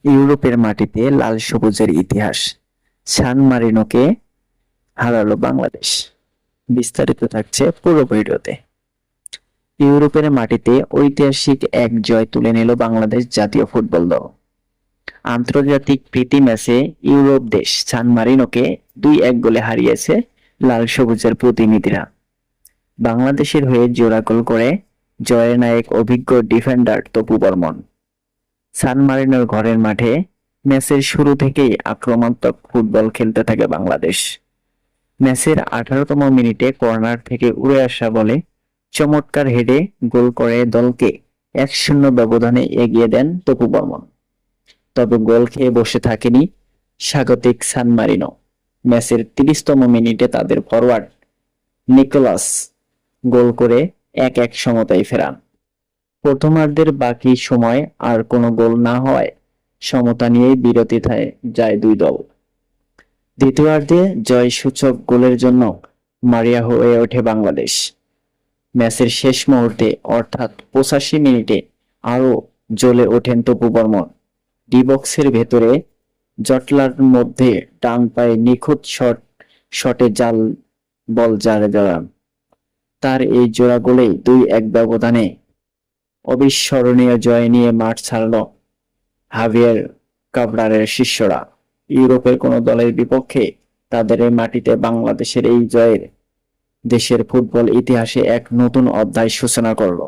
ইউরোপের মাটিতে লাল সবুজের ইতিহাস, সান মারিনোকে হারালো বাংলাদেশ। বিস্তারিত থাকছে পুরো ভিডিওতে। ইউরোপের মাটিতে ঐতিহাসিক এক জয় তুলে নিল বাংলাদেশ জাতীয় ফুটবল দল। আন্তর্জাতিক প্রীতি ম্যাচে ইউরোপ দেশ সান মারিনোকে 2-1 গোলে হারিয়েছে লাল সবুজের প্রতিনিধিরা। বাংলাদেশের হয়ে জোড়া গোল করে জয়ের নায়ক অভিজ্ঞ ডিফেন্ডার তপু বর্মন। সান মারিনোর ঘরের মাঠে ম্যাচের শুরু থেকেই আক্রমণাত্মক ফুটবল খেলতে থাকে বাংলাদেশ। ম্যাচের 18তম মিনিটে কর্নার থেকে উড়ে আসা বলে চমৎকার হেডে গোল করে দলকে 1-0 ব্যবধানে এগিয়ে দেন তপু বর্মন। তবে গোল খেয়ে বসে থাকেনি স্বাগতিক সান মারিনো। ম্যাচের 30তম মিনিটে তাদের ফরওয়ার্ড নিকোলাস গোল করে 1-1 সমতায় ফেরান। প্রথমার্ধের বাকি সময় আর কোনো গোল না হওয়ায় সমতা নিয়েই বিরতি যায় দুই দল। দ্বিতীয়ার্ধে জয়সূচক গোলের জন্য মারিয়া হয়ে ওঠে বাংলাদেশ। ম্যাচের শেষ মুহূর্তে অর্থাৎ 85 মিনিটে আরও জ্বলে ওঠেন তপু বর্মন। ডি বক্সের ভেতরে জটলার মধ্যে ডান পায়ে নিখুঁত শটে জাল বল জারে তার এই জোড়া গোলেই 2-1 ব্যবধানে অবিস্মরণীয় জয় নিয়ে মাঠ ছাড়ল হাভিয়ের কাভ্রারের শিষ্যরা। ইউরোপের কোনো দলের বিপক্ষে তাদের এই মাটিতে বাংলাদেশের এই জয়ের দেশের ফুটবল ইতিহাসে এক নতুন অধ্যায় সূচনা করলো।